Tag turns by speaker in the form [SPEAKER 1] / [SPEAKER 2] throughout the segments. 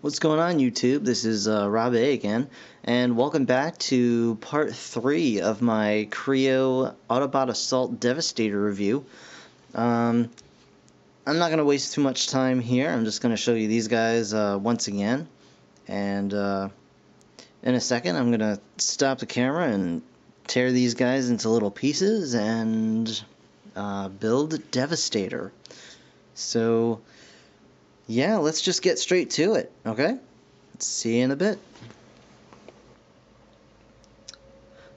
[SPEAKER 1] What's going on, YouTube? This is Rob A again, and welcome back to part 3 of my Kre-o Autobot Assault Devastator review. I'm not going to waste too much time here. I'm just going to show you these guys once again, and in a second I'm going to stop the camera and tear these guys into little pieces and build Devastator. So yeah, let's just get straight to it, okay? See you in a bit.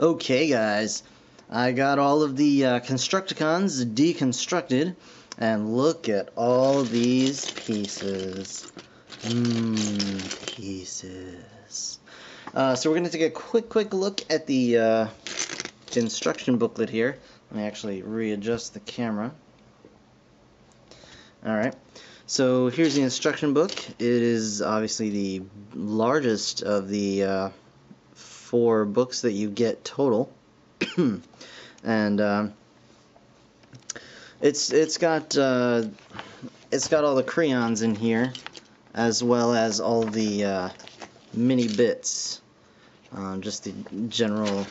[SPEAKER 1] Okay, guys, I got all of the constructicons deconstructed, and look at all these pieces. Pieces. So we're going to take a quick look at the instruction booklet here. Let me actually readjust the camera. Alright. So here's the instruction book. It is obviously the largest of the 4 books that you get total, and it's got all the crayons in here, as well as all the mini bits, just the general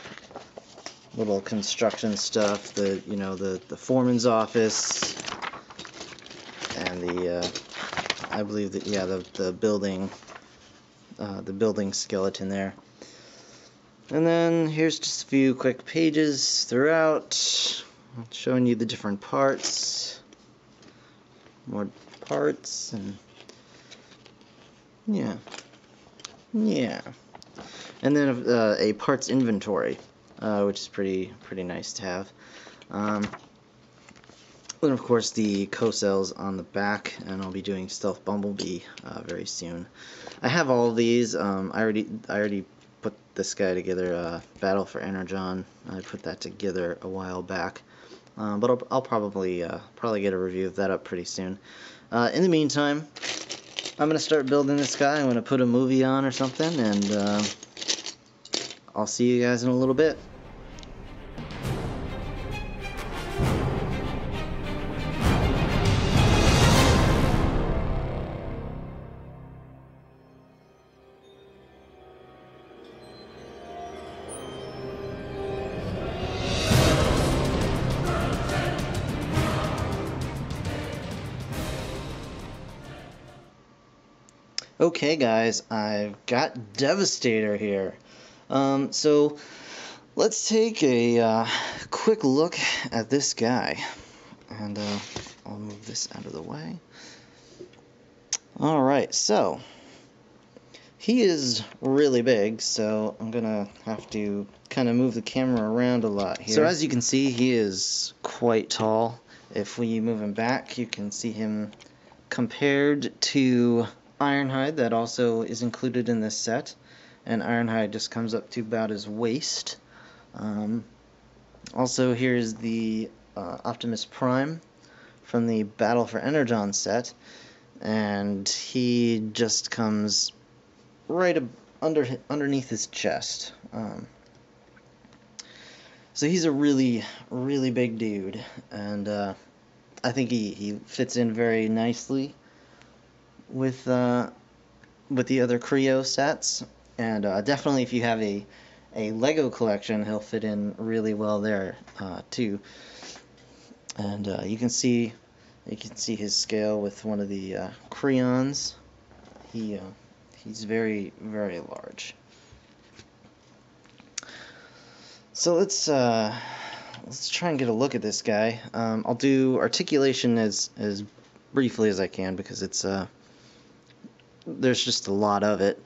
[SPEAKER 1] little construction stuff. The foreman's office. And I believe that the building skeleton there. And then here's just a few quick pages throughout, showing you the different parts, more parts, and yeah. And then a parts inventory, which is pretty nice to have. And of course the co-cells on the back, and I'll be doing Stealth Bumblebee very soon. I have all of these. I already put this guy together, Battle for Energon. I put that together a while back, but I'll probably get a review of that up pretty soon. In the meantime, I'm gonna start building this guy. I'm gonna put a movie on or something, and I'll see you guys in a little bit. Okay, guys, I've got Devastator here. So let's take a quick look at this guy, and I'll move this out of the way. Alright, so he is really big, so I'm gonna have to kind of move the camera around a lot here. So as you can see, he is quite tall. If we move him back, you can see him compared to Ironhide, that also is included in this set, and Ironhide just comes up to about his waist. Also, here's the Optimus Prime from the Battle for Energon set, and he just comes right underneath his chest. So he's a really big dude, and I think he fits in very nicely with the other Kre-o sets, and definitely if you have a Lego collection, he'll fit in really well there too. And you can see his scale with one of the crayons. He's very large. So let's try and get a look at this guy. I'll do articulation as briefly as I can, because there's just a lot of it.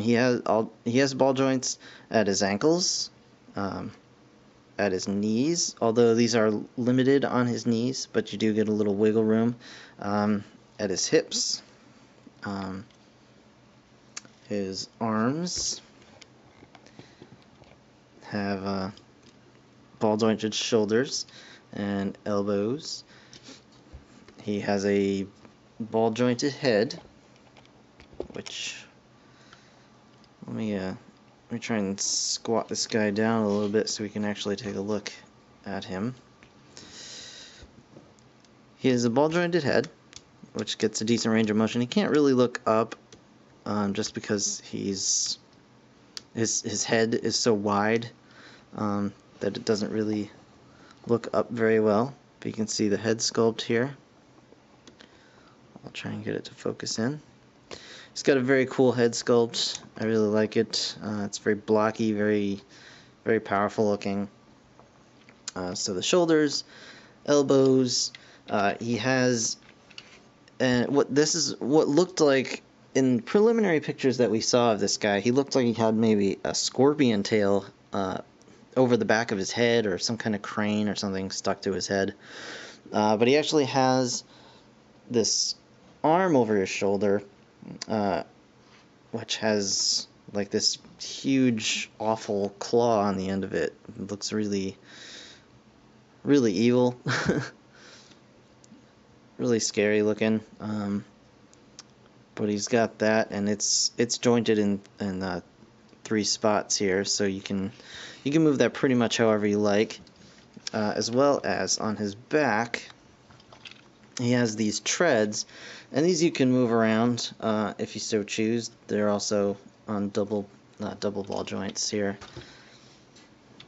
[SPEAKER 1] He has ball joints at his ankles, at his knees, although these are limited on his knees, but you do get a little wiggle room. At his hips, his arms have ball jointed shoulders and elbows. He has a ball jointed head, which, let me try and squat this guy down a little bit so we can actually take a look at him. He has a ball jointed head, which gets a decent range of motion. He can't really look up just because his head is so wide that it doesn't really look up very well. But you can see the head sculpt here. I'll try and get it to focus in. It's got a very cool head sculpt. I really like it. It's very blocky, very powerful looking. So the shoulders, elbows, he has, and what looked like in preliminary pictures that we saw of this guy, he looked like he had maybe a scorpion tail over the back of his head, or some kind of crane or something stuck to his head. But he actually has this arm over his shoulder, which has like this huge, awful claw on the end of it. It looks really evil. Really scary looking. But he's got that, and it's jointed in 3 spots here, so you can move that pretty much however you like. As well as on his back, he has these treads, and these you can move around if you so choose. They're also on double ball joints here,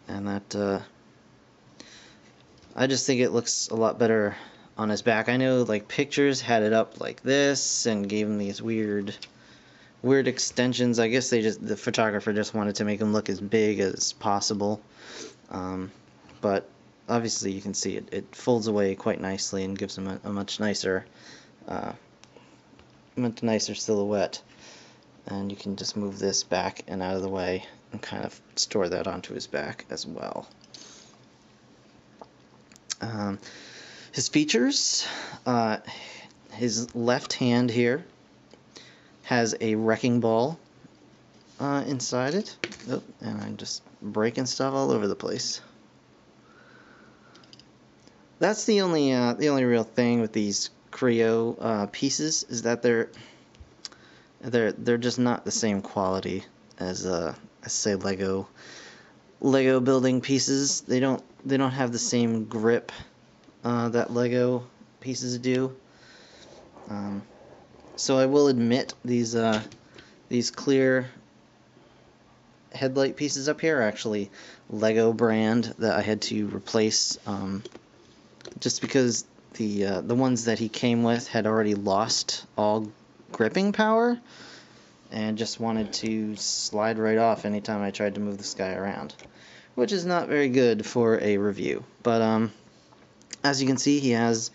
[SPEAKER 1] and that I just think it looks a lot better on his back. I know like pictures had it up like this and gave him these weird extensions. I guess the photographer just wanted to make him look as big as possible. But obviously you can see it folds away quite nicely and gives him a much nicer silhouette. And you can just move this back and out of the way and kind of store that onto his back as well. His features, his left hand here has a wrecking ball inside it. Oh, and I'm just breaking stuff all over the place. That's the only real thing with these Kre-o pieces, is that they're just not the same quality as say Lego building pieces. They don't have the same grip that Lego pieces do. So I will admit these clear headlight pieces up here are actually Lego brand that I had to replace, just because the ones that he came with had already lost all gripping power and just wanted to slide right off anytime I tried to move this guy around, which is not very good for a review. But as you can see, he has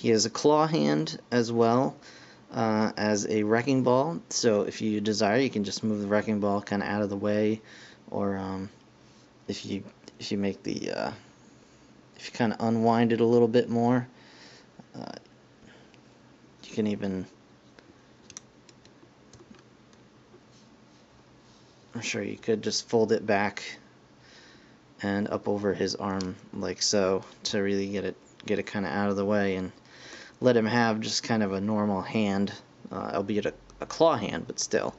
[SPEAKER 1] a claw hand as well as a wrecking ball. So if you desire, you can just move the wrecking ball kind of out of the way, or if you make the if you kind of unwind it a little bit more, you can even, I'm sure you could just fold it back and up over his arm like so, to really get it kind of out of the way and let him have just kind of a normal hand, albeit a claw hand, but still.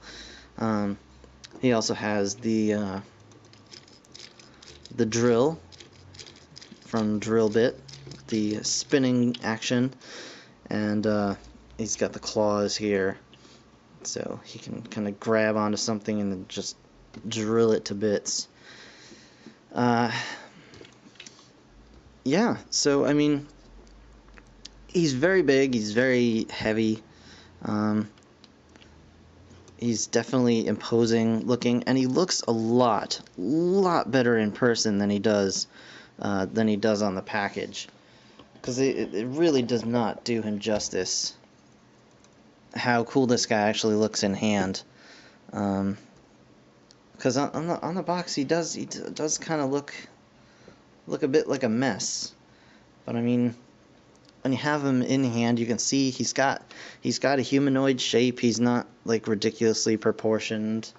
[SPEAKER 1] He also has the drill from Drill Bit, the spinning action, and he's got the claws here, so he can kind of grab onto something and then just drill it to bits. Yeah, so I mean, he's very big, he's very heavy, he's definitely imposing looking, and he looks a lot better in person than he does on the package, because it really does not do him justice how cool this guy actually looks in hand. Because on the box he does kind of look a bit like a mess, but I mean, when you have him in hand, you can see he's got a humanoid shape. He's not like ridiculously proportioned.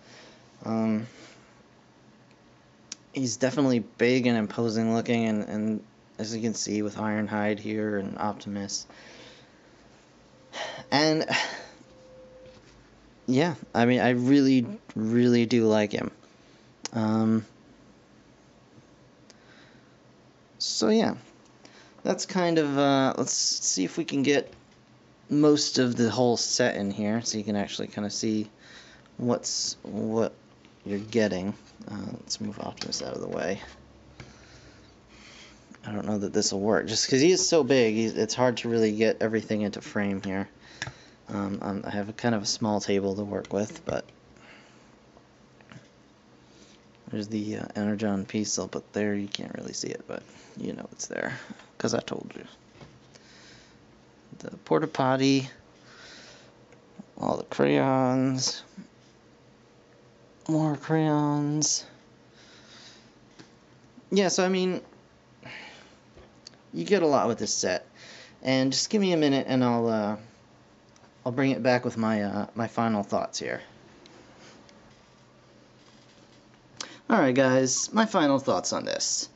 [SPEAKER 1] He's definitely big and imposing looking, and as you can see with Ironhide here and Optimus. And yeah, I mean, I really do like him. So yeah, that's kind of, let's see if we can get most of the whole set in here, so you can actually kind of see what you're getting. Let's move Optimus out of the way. I don't know that this will work, just because he is so big. It's hard to really get everything into frame here. I have kind of a small table to work with, but there's the Energon piece I'll put there. You can't really see it, but you know it's there, because I told you. The porta potty, all the crayons, more crayons. Yeah, so I mean, you get a lot with this set, and just give me a minute, and I'll bring it back with my my final thoughts here. All right, guys, my final thoughts on this.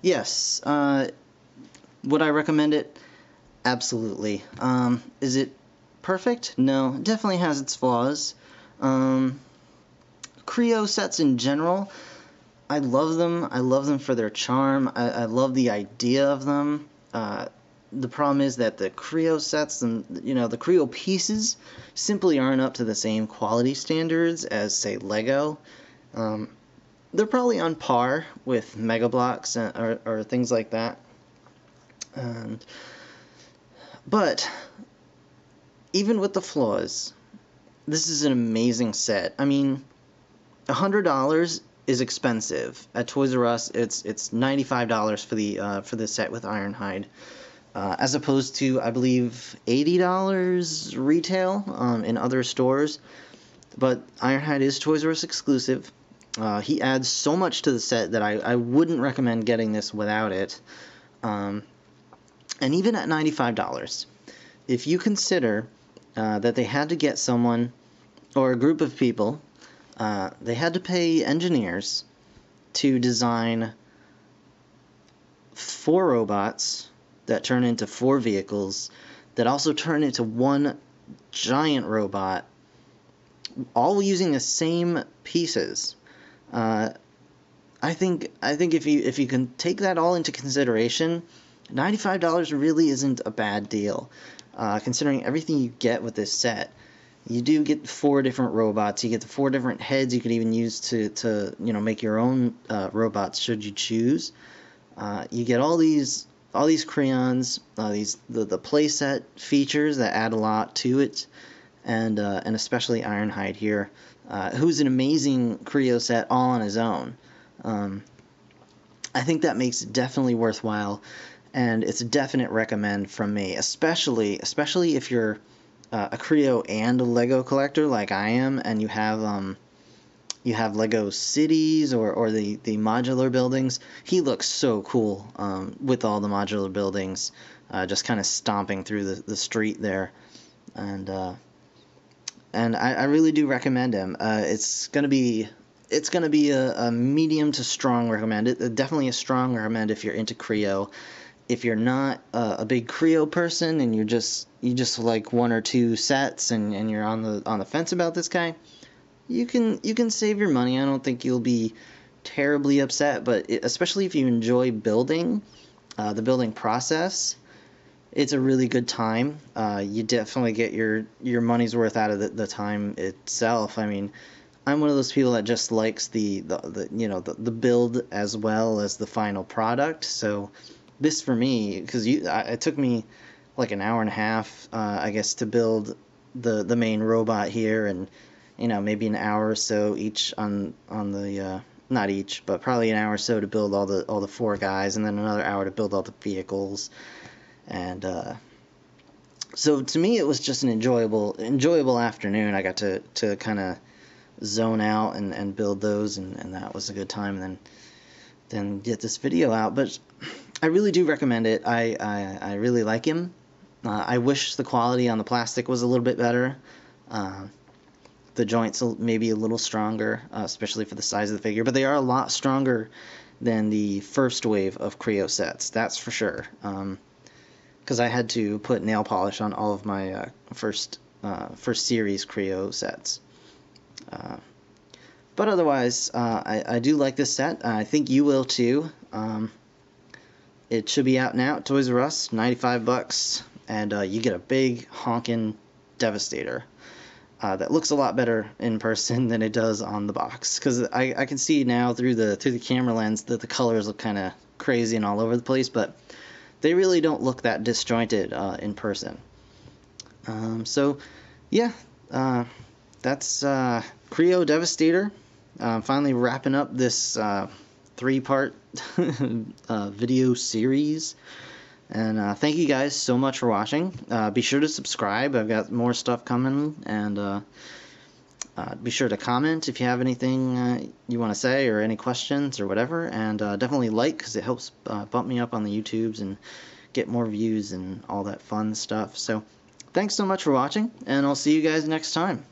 [SPEAKER 1] Yes, would I recommend it? Absolutely. Is it perfect? No, it definitely has its flaws. Kre-o sets in general, I love them. I love them for their charm. I love the idea of them. The problem is that the Kre-o sets, and the Kre-o pieces, simply aren't up to the same quality standards as, say, Lego. They're probably on par with Mega Bloks or things like that. But even with the flaws, this is an amazing set. I mean, $100 is expensive. At Toys R Us, it's $95 for the set with Ironhide, as opposed to, I believe, $80 retail in other stores. But Ironhide is Toys R Us exclusive. He adds so much to the set that I wouldn't recommend getting this without it. And even at $95, if you consider that they had to get someone or a group of people, they had to pay engineers to design 4 robots that turn into 4 vehicles that also turn into one giant robot, all using the same pieces. I think if you can take that all into consideration, $95 really isn't a bad deal, considering everything you get with this set. You do get 4 different robots. You get the 4 different heads you could even use to make your own robots should you choose. You get all these crayons, the playset features that add a lot to it, and especially Ironhide here, who's an amazing Kre-o set all on his own. I think that makes it definitely worthwhile, and it's a definite recommend from me, especially if you're a Kre-o and a Lego collector like I am, and you have Lego cities or the modular buildings. He looks so cool with all the modular buildings, just kind of stomping through the street there, and I really do recommend him. It's gonna be a medium to strong recommend. Definitely a strong recommend if you're into Kre-o. If you're not a big Kre-o person and you just like 1 or 2 sets and you're on the fence about this guy, you can save your money. I don't think you'll be terribly upset, but especially if you enjoy building, the building process, it's a really good time. You definitely get your money's worth out of the time itself. I mean, I'm one of those people that just likes the build as well as the final product. So this for me, because it took me like an hour and a half, I guess, to build the main robot here, and maybe an hour or so each on the not each, but probably an hour or so to build all the 4 guys, and then another hour to build all the vehicles. And so to me it was just an enjoyable afternoon. I got to kind of zone out and build those, and that was a good time, and then get this video out. But I really do recommend it. I really like him. I wish the quality on the plastic was a little bit better. The joints maybe a little stronger, especially for the size of the figure, but they are a lot stronger than the first wave of Kre-o sets, that's for sure. Because I had to put nail polish on all of my first series Kre-o sets. But otherwise, I do like this set. I think you will too. It should be out now at Toys R Us, $95, and you get a big honkin' Devastator. That looks a lot better in person than it does on the box, because I can see now through the camera lens that the colors look kind of crazy and all over the place, but they really don't look that disjointed in person. So yeah, that's Kre-o Devastator. Finally wrapping up this 3-part video series. And thank you guys so much for watching. Be sure to subscribe. I've got more stuff coming. And be sure to comment if you have anything you want to say or any questions or whatever. And definitely like, because it helps bump me up on the YouTubes and get more views and all that fun stuff. So thanks so much for watching, and I'll see you guys next time.